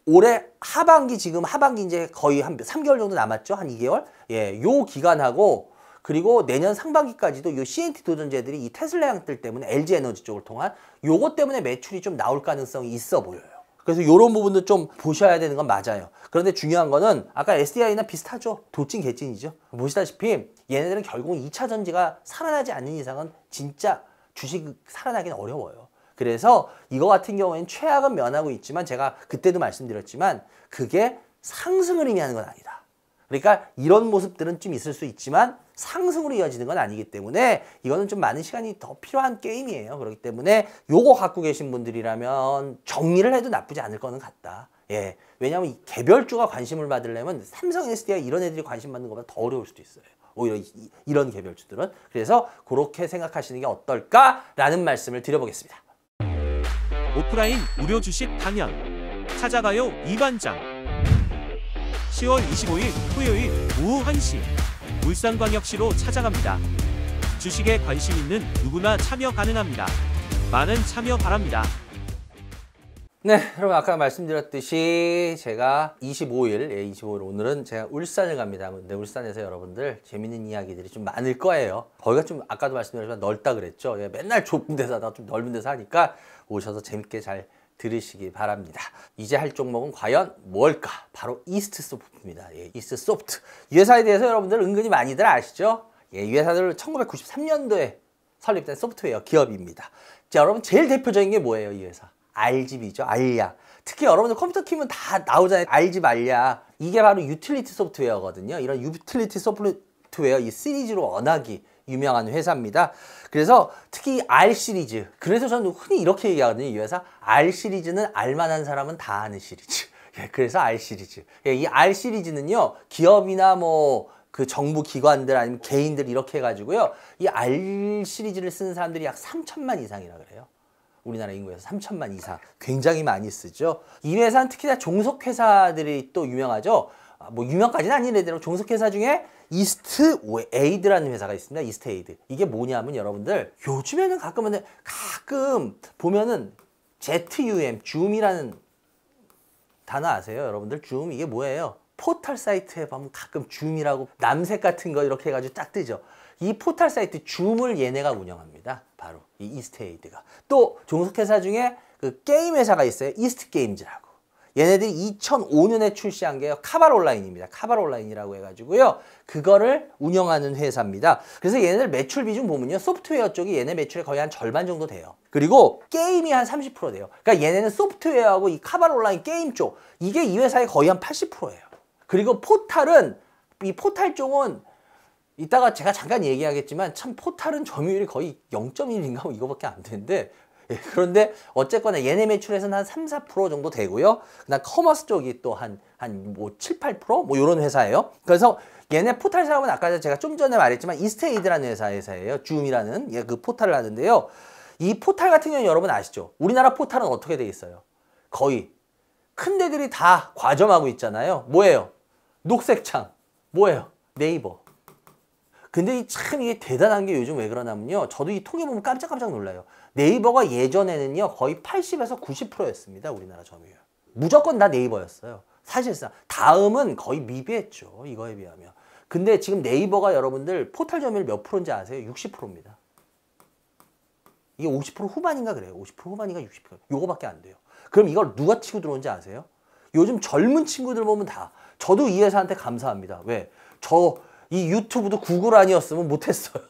올해 하반기 지금 하반기 이제 거의 한 3개월 정도 남았죠. 한 2개월. 예, 요 기간하고 그리고 내년 상반기까지도 이 CNT 도전제들이 이 테슬라향들 때문에 LG에너지 쪽을 통한 요것 때문에 매출이 좀 나올 가능성이 있어 보여요. 그래서 이런 부분도 좀 보셔야 되는 건 맞아요. 그런데 중요한 거는 아까 SDI나 비슷하죠. 도찐 개찐이죠. 보시다시피 얘네들은 결국은 2차 전지가 살아나지 않는 이상은 진짜 주식 살아나기는 어려워요. 그래서 이거 같은 경우에는 최악은 면하고 있지만 제가 그때도 말씀드렸지만 그게 상승을 의미하는 건 아니다. 그러니까 이런 모습들은 좀 있을 수 있지만 상승으로 이어지는 건 아니기 때문에 이거는 좀 많은 시간이 더 필요한 게임이에요. 그렇기 때문에 요거 갖고 계신 분들이라면 정리를 해도 나쁘지 않을 거는 같다. 예. 왜냐하면 이 개별주가 관심을 받으려면 삼성, SDI 이런 애들이 관심 받는 것보다 더 어려울 수도 있어요. 오히려 이런 개별주들은. 그래서 그렇게 생각하시는 게 어떨까라는 말씀을 드려보겠습니다. 오프라인 무료 주식 강연 찾아가요 이반장 10월 25일 토요일 오후 1시 울산광역시로 찾아갑니다. 주식에 관심 있는 누구나 참여 가능합니다. 많은 참여 바랍니다. 네, 여러분 아까 말씀드렸듯이 제가 25일 오늘은 제가 울산을 갑니다. 근데 울산에서 여러분들 재밌는 이야기들이 좀 많을 거예요. 거기가 좀 아까도 말씀드렸지만 넓다 그랬죠. 예, 맨날 좁은 데서 하다가 좀 넓은 데서 하니까 오셔서 재밌게 잘 들으시기 바랍니다. 이제 할 종목은 과연 뭘까? 바로 이스트소프트입니다. 예, 이스트소프트. 이 회사에 대해서 여러분들 은근히 많이들 아시죠? 예, 이 회사들은 1993년도에 설립된 소프트웨어 기업입니다. 자, 여러분 제일 대표적인 게 뭐예요? 이 회사 RGB죠. 알약. 특히 여러분들 컴퓨터 키면 다 나오잖아요. RGB 알약. 이게 바로 유틸리티 소프트웨어거든요. 이런 유틸리티 소프트웨어 이 시리즈로 워낙이 유명한 회사입니다. 그래서 특히 R 시리즈. 그래서 저는 흔히 이렇게 얘기하거든요. 이 회사 R 시리즈는 알만한 사람은 다 아는 시리즈. 예, 그래서 R 시리즈. 예, 이 R 시리즈는요, 기업이나 뭐 그 정부 기관들 아니면 개인들 이렇게 해가지고요, 이 R 시리즈를 쓰는 사람들이 약 3천만 이상이라 그래요. 우리나라 인구에서 3천만 이상. 굉장히 많이 쓰죠. 이 회사는 특히나 종속회사들이 또 유명하죠. 뭐 유명까지는 아니래도 종속회사 중에 이스트에이드라는 회사가 있습니다. 이스트에이드. 이게 뭐냐면 여러분들 요즘에는 가끔 보면은 ZUM, 줌이라는 단어 아세요? 여러분들 줌 이게 뭐예요? 포털 사이트에 보면 가끔 줌이라고 남색 같은 거 이렇게 해가지고 딱 뜨죠. 이 포털 사이트 줌을 얘네가 운영합니다. 바로 이 이스트에이드가. 또 종속회사 중에 그 게임 회사가 있어요. 이스트게임즈라고. 얘네들이 2005년에 출시한 게요. 카발온라인입니다. 카발온라인이라고 해가지고요. 그거를 운영하는 회사입니다. 그래서 얘네들 매출 비중 보면요. 소프트웨어 쪽이 얘네 매출의 거의 한 절반 정도 돼요. 그리고 게임이 한 30% 돼요. 그러니까 얘네는 소프트웨어하고 이 카발온라인 게임 쪽 이게 이 회사의 거의 한 80%예요. 그리고 포탈은 이 포탈 쪽은 이따가 제가 잠깐 얘기하겠지만 참 포탈은 점유율이 거의 0.1인가 뭐 이거밖에 안 되는데 예, 그런데 어쨌거나 얘네 매출에서는 한 3, 4% 정도 되고요. 그다음 커머스 쪽이 또 한 뭐 7, 8% 뭐 이런 회사예요. 그래서 얘네 포탈 사업은 아까 제가 좀 전에 말했지만 이스테이드라는 회사예요. 줌이라는 예, 그 포탈을 하는데요. 이 포탈 같은 경우는 여러분 아시죠? 우리나라 포탈은 어떻게 돼 있어요? 거의 큰 데들이 다 과점하고 있잖아요. 뭐예요? 녹색 창. 뭐예요? 네이버. 근데 참 이게 대단한 게 요즘 왜 그러냐면요. 저도 이 통계 보면 깜짝깜짝 놀라요. 네이버가 예전에는요. 거의 80에서 90%였습니다. 우리나라 점유율. 무조건 다 네이버였어요. 사실상. 다음은 거의 미비했죠. 이거에 비하면. 근데 지금 네이버가 여러분들 포털 점유율 몇 프로인지 아세요? 60%입니다. 이게 50% 후반인가 그래요. 50% 후반인가 60%. 요거밖에 안 돼요. 그럼 이걸 누가 치고 들어온지 아세요? 요즘 젊은 친구들 보면 다. 저도 이 회사한테 감사합니다. 왜? 이 유튜브도 구글 아니었으면 못했어요.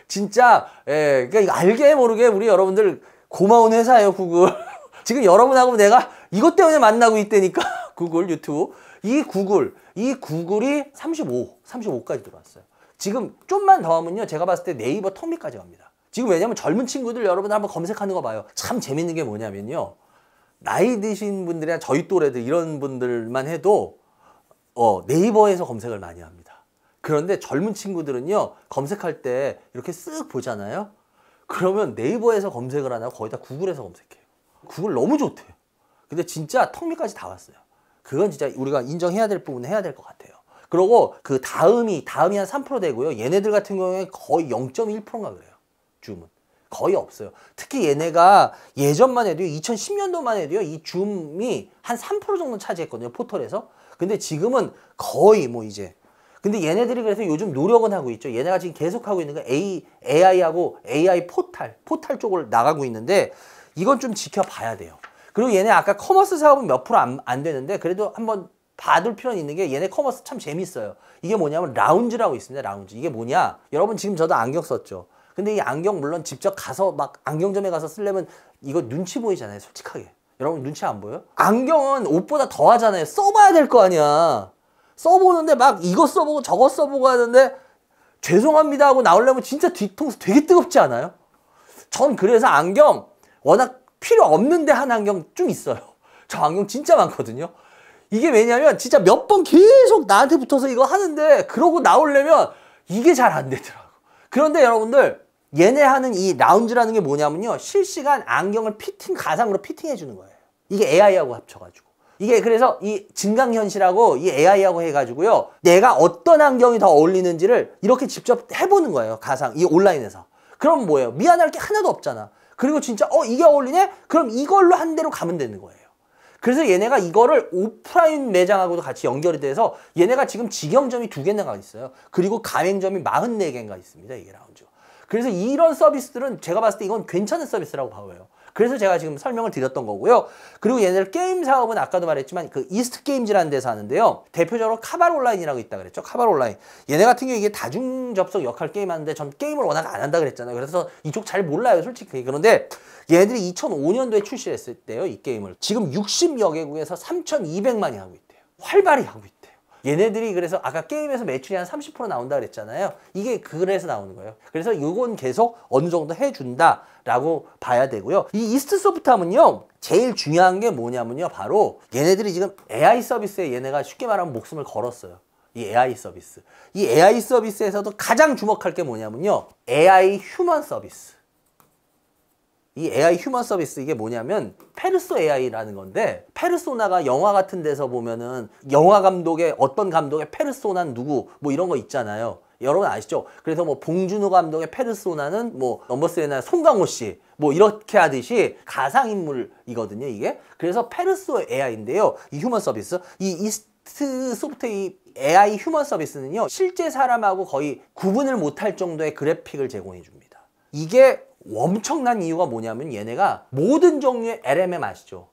진짜, 예, 그러니까 알게 모르게 우리 여러분들 고마운 회사예요, 구글. 지금 여러분하고 내가 이것 때문에 만나고 있다니까. 구글, 유튜브. 이 구글이 35까지 들어왔어요. 지금 좀만 더 하면요, 제가 봤을 때 네이버 턱밑까지 갑니다. 지금 왜냐면 젊은 친구들 여러분 한번 검색하는 거 봐요. 참 재밌는 게 뭐냐면요. 나이 드신 분들이나 저희 또래들 이런 분들만 해도 네이버에서 검색을 많이 합니다. 그런데 젊은 친구들은요. 검색할 때 이렇게 쓱 보잖아요. 그러면 네이버에서 검색을 안 하고 거의 다 구글에서 검색해요. 구글 너무 좋대요. 근데 진짜 턱밑까지 다 왔어요. 그건 진짜 우리가 인정해야 될 부분은 해야 될 것 같아요. 그리고 그 다음이 한 3% 되고요. 얘네들 같은 경우에 거의 0.1%인가 그래요. 줌은. 거의 없어요. 특히 얘네가 예전만 해도요. 2010년도만 해도요. 이 줌이 한 3% 정도 차지했거든요. 포털에서. 근데 지금은 거의 뭐 이제. 근데 얘네들이 그래서 요즘 노력은 하고 있죠. 얘네가 지금 계속 하고 있는 건 AI하고 AI 포탈 쪽을 나가고 있는데 이건 좀 지켜봐야 돼요. 그리고 얘네 아까 커머스 사업은 몇 프로 안 되는데 그래도 한번 봐둘 필요는 있는 게 얘네 커머스 참 재밌어요. 이게 뭐냐면 라운지라고 있습니다. 라운지. 이게 뭐냐? 여러분 지금 저도 안경 썼죠. 근데 이 안경 물론 직접 가서 막 안경점에 가서 쓰려면 이거 눈치 보이잖아요. 솔직하게. 여러분 눈치 안 보여요? 안경은 옷보다 더 하잖아요. 써봐야 될 거 아니야. 써보는데 막 이거 써보고 저거 써보고 하는데 죄송합니다 하고 나오려면 진짜 뒤통수 되게 뜨겁지 않아요? 전 그래서 안경 워낙 필요 없는데 한 안경 좀 있어요. 저 안경 진짜 많거든요. 이게 왜냐면 진짜 몇 번 계속 나한테 붙어서 이거 하는데 그러고 나오려면 이게 잘 안 되더라고. 그런데 여러분들 얘네 하는 이 라운지라는 게 뭐냐면요. 실시간 안경을 가상으로 피팅해 주는 거예요. 이게 AI하고 합쳐가지고. 이게 그래서 이 증강현실하고 이 AI하고 해가지고요. 내가 어떤 안경이 더 어울리는지를 이렇게 직접 해보는 거예요. 이 온라인에서. 그럼 뭐예요? 미안할 게 하나도 없잖아. 그리고 진짜 이게 어울리네? 그럼 이걸로 한 대로 가면 되는 거예요. 그래서 얘네가 이거를 오프라인 매장하고도 같이 연결이 돼서 얘네가 지금 직영점이 2개나 있어요. 그리고 가맹점이 44개인가 있습니다. 이게 라운지가. 그래서 이런 서비스들은 제가 봤을 때 이건 괜찮은 서비스라고 봐요. 그래서 제가 지금 설명을 드렸던 거고요. 그리고 얘네들 게임 사업은 아까도 말했지만 그 이스트 게임즈라는 데서 하는데요. 대표적으로 카발 온라인이라고 있다 그랬죠. 카발 온라인. 얘네 같은 경우에 이게 다중 접속 역할 게임 하는데 전 게임을 워낙 안 한다 그랬잖아요. 그래서 이쪽 잘 몰라요, 솔직히. 그런데 얘네들이 2005년도에 출시했을 때요, 이 게임을. 지금 60여 개국에서 3,200만이 하고 있대요. 활발히 하고 있대요. 얘네들이 그래서 아까 게임에서 매출이 한 30% 나온다 그랬잖아요. 이게 그래서 나오는 거예요. 그래서 이건 계속 어느 정도 해준다라고 봐야 되고요. 이 이스트 소프트함은요, 제일 중요한 게 뭐냐면요, 바로 얘네들이 지금 AI 서비스에 얘네가 쉽게 말하면 목숨을 걸었어요. 이 AI 서비스. 이 AI 서비스에서도 가장 주목할 게 뭐냐면요, AI 휴먼 서비스. 이 AI 휴먼 서비스, 이게 뭐냐면 페르소 AI라는 건데, 페르소나가 영화 같은 데서 보면은 영화 감독의 어떤 감독의 페르소나는 누구 뭐 이런 거 있잖아요. 여러분 아시죠? 그래서 뭐 봉준호 감독의 페르소나는 뭐 넘버3나 송강호 씨 뭐 이렇게 하듯이 가상인물이거든요, 이게. 그래서 페르소 AI인데요, 이 휴먼 서비스, 이 이스트 소프트의 AI 휴먼 서비스는요, 실제 사람하고 거의 구분을 못할 정도의 그래픽을 제공해 줍니다. 이게 엄청난 이유가 뭐냐면 얘네가 모든 종류의 LMM 아시죠?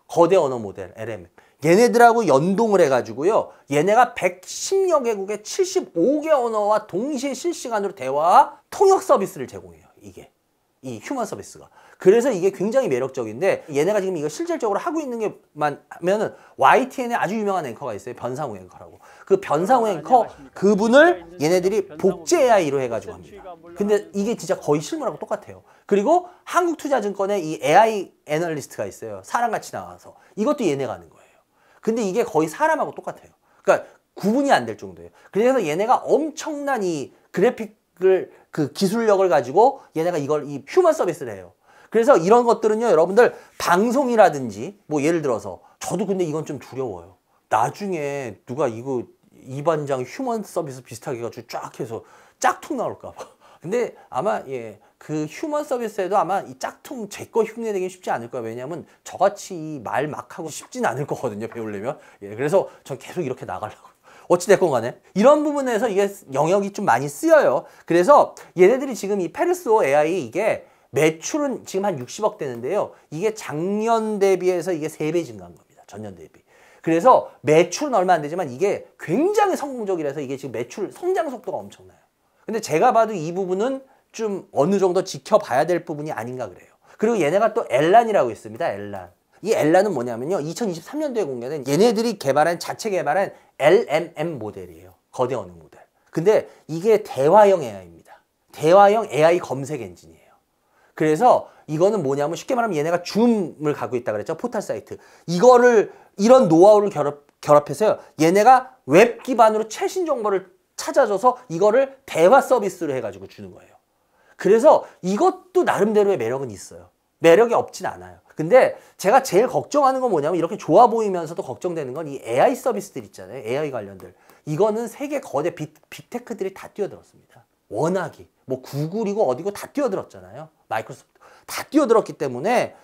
거대 언어 모델 LMM. 얘네들하고 연동을 해가지고요, 얘네가 110여 개국의 75개 언어와 동시에 실시간으로 대화와 통역 서비스를 제공해요. 이게 이 휴먼 서비스가. 그래서 이게 굉장히 매력적인데, 얘네가 지금 이거 실질적으로 하고 있는 게만 하면은 YTN에 아주 유명한 앵커가 있어요. 변상우 앵커라고. 그 변상우 앵커 그분을 얘네들이 복제 AI로 해가지고 합니다. 근데 이게 진짜 거의 실물하고 똑같아요. 그리고 한국투자증권에 이 AI 애널리스트가 있어요. 사람같이 나와서. 이것도 얘네가 하는 거예요. 근데 이게 거의 사람하고 똑같아요. 그러니까 구분이 안 될 정도예요. 그래서 얘네가 엄청난 이 그래픽을 그 기술력을 가지고 얘네가 이걸 이 휴먼 서비스를 해요. 그래서 이런 것들은요, 여러분들 방송이라든지 뭐 예를 들어서 저도 근데 이건 좀 두려워요. 나중에 누가 이거 이 반장 휴먼 서비스 비슷하게 해가지고 쫙 해서 짝퉁 나올까 봐. 근데 아마 그 휴먼 서비스에도 아마 이 짝퉁 제 거 흉내내기 쉽지 않을 거예요. 왜냐면 저같이 말 막 하고 쉽진 않을 거거든요, 배우려면. 그래서 전 계속 이렇게 나가려고. 어찌됐건 간에 이런 부분에서 이게 영역이 좀 많이 쓰여요. 그래서 얘네들이 지금 이 페르소 AI 이게 매출은 지금 한 60억 되는데요. 이게 작년 대비해서 이게 3배 증가한 겁니다. 전년 대비. 그래서 매출은 얼마 안 되지만 이게 굉장히 성공적이라서 이게 지금 매출 성장 속도가 엄청나요. 근데 제가 봐도 이 부분은 좀 어느 정도 지켜봐야 될 부분이 아닌가 그래요. 그리고 얘네가 또 엘란이라고 있습니다. 엘란. 이 엘란은 뭐냐면요, 2023년도에 공개된 얘네들이 자체 개발한 LMM 모델이에요. 거대 언어 모델. 근데 이게 대화형 AI입니다. 대화형 AI 검색 엔진이에요. 그래서 이거는 뭐냐면 쉽게 말하면 얘네가 줌을 갖고 있다 그랬죠. 포털 사이트. 이런 노하우를 결합해서요, 얘네가 웹 기반으로 최신 정보를 찾아줘서 이거를 대화 서비스로 해가지고 주는 거예요. 그래서 이것도 나름대로의 매력은 있어요. 매력이 없진 않아요. 근데 제가 제일 걱정하는 건 뭐냐면, 이렇게 좋아 보이면서도 걱정되는 건 이 AI 서비스들 있잖아요. AI 관련들. 이거는 세계 거대 빅테크들이 다 뛰어들었습니다. 워낙이. 뭐 구글이고 어디고 다 뛰어들었잖아요. 마이크로소프트. 다 뛰어들었기 때문에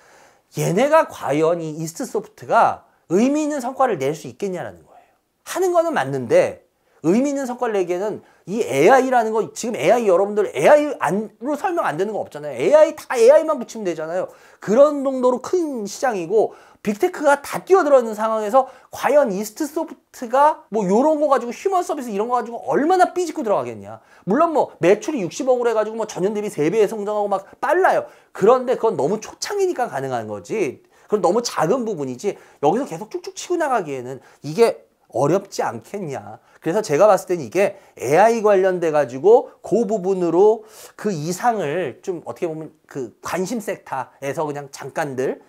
얘네가 과연 이 이스트 소프트가 의미 있는 성과를 낼 수 있겠냐라는 거예요. 하는 거는 맞는데 의미 있는 성과를 내기에는 이 AI라는 거, 지금 AI 여러분들 AI로 설명 안 되는 거 없잖아요. AI 다 AI만 붙이면 되잖아요. 그런 정도로 큰 시장이고 빅테크가 다 뛰어들어있는 상황에서 과연 이스트 소프트가 뭐 요런 거 가지고 휴먼 서비스 이런 거 가지고 얼마나 삐짓고 들어가겠냐. 물론 뭐 매출이 60억으로 해가지고 뭐 전년 대비 3배에 성장하고 막 빨라요. 그런데 그건 너무 초창이니까 가능한 거지. 그건 너무 작은 부분이지. 여기서 계속 쭉쭉 치고 나가기에는 이게 어렵지 않겠냐. 그래서 제가 봤을 때는 이게 AI 관련돼 가지고 그 부분으로 그 이상을 좀 어떻게 보면 그 관심 섹터에서 그냥 잠깐들,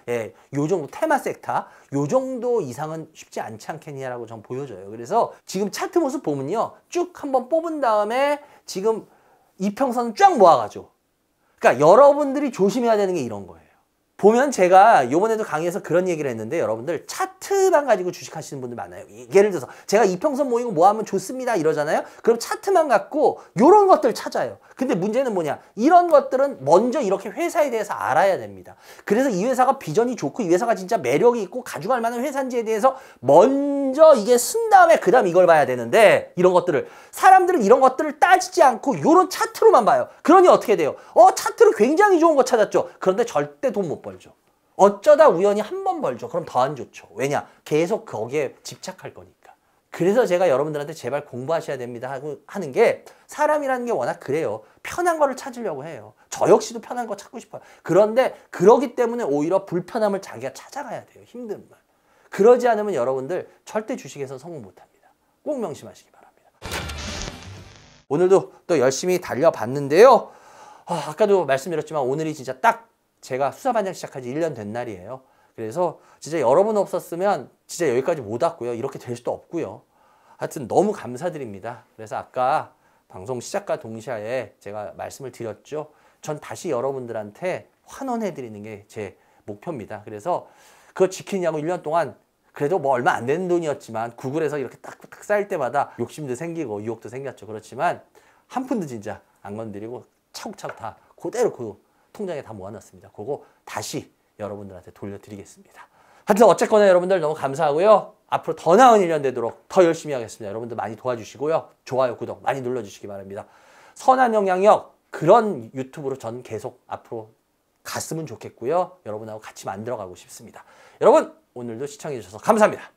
요 정도 테마 섹터, 요 정도 이상은 쉽지 않지 않겠냐라고 전 보여져요. 그래서 지금 차트 모습 보면요, 쭉 한번 뽑은 다음에 지금 이평선을 쫙 모아가지고, 그러니까 여러분들이 조심해야 되는 게 이런 거예요. 보면 제가 요번에도 강의에서 그런 얘기를 했는데 여러분들 차트만 가지고 주식하시는 분들 많아요. 예를 들어서 제가 이평선 모이고 뭐 하면 좋습니다 이러잖아요. 그럼 차트만 갖고 요런 것들 찾아요. 근데 문제는 뭐냐? 이런 것들은 먼저 이렇게 회사에 대해서 알아야 됩니다. 그래서 이 회사가 비전이 좋고 이 회사가 진짜 매력이 있고 가져갈 만한 회사인지에 대해서 먼저 이게 쓴 다음에 그 다음 이걸 봐야 되는데 이런 것들을 사람들은 이런 것들을 따지지 않고 요런 차트로만 봐요. 그러니 어떻게 돼요? 차트로 굉장히 좋은 거 찾았죠. 그런데 절대 돈 못 벌죠. 어쩌다 우연히 한 번 벌죠. 그럼 더 안 좋죠. 왜냐? 계속 거기에 집착할 거니까. 그래서 제가 여러분들한테 제발 공부하셔야 됩니다 하는 게 사람이라는 게 워낙 그래요. 편한 거를 찾으려고 해요. 저 역시도 편한 거 찾고 싶어요. 그런데 그러기 때문에 오히려 불편함을 자기가 찾아가야 돼요. 힘든 말. 그러지 않으면 여러분들 절대 주식에서 성공 못합니다. 꼭 명심하시기 바랍니다. 오늘도 또 열심히 달려봤는데요. 아까도 말씀드렸지만 오늘이 진짜 딱 제가 수사반장 시작한 지 1년 된 날이에요. 그래서 진짜 여러분 없었으면 진짜 여기까지 못 왔고요. 이렇게 될 수도 없고요. 하여튼 너무 감사드립니다. 그래서 아까 방송 시작과 동시에 제가 말씀을 드렸죠. 전 다시 여러분들한테 환원해드리는 게 제 목표입니다. 그래서 그거 지키냐고 1년 동안 그래도 뭐 얼마 안 되는 돈이었지만 구글에서 이렇게 딱딱 쌓일 때마다 욕심도 생기고 유혹도 생겼죠. 그렇지만 한 푼도 진짜 안 건드리고 차곡차곡 다 그대로 그 통장에 다 모아놨습니다. 그거 다시 여러분들한테 돌려드리겠습니다. 하여튼 어쨌거나 여러분들 너무 감사하고요. 앞으로 더 나은 1년 되도록 더 열심히 하겠습니다. 여러분들 많이 도와주시고요. 좋아요, 구독 많이 눌러주시기 바랍니다. 선한 영향력 그런 유튜브로 전 계속 앞으로 갔으면 좋겠고요. 여러분하고 같이 만들어가고 싶습니다. 여러분 오늘도 시청해주셔서 감사합니다.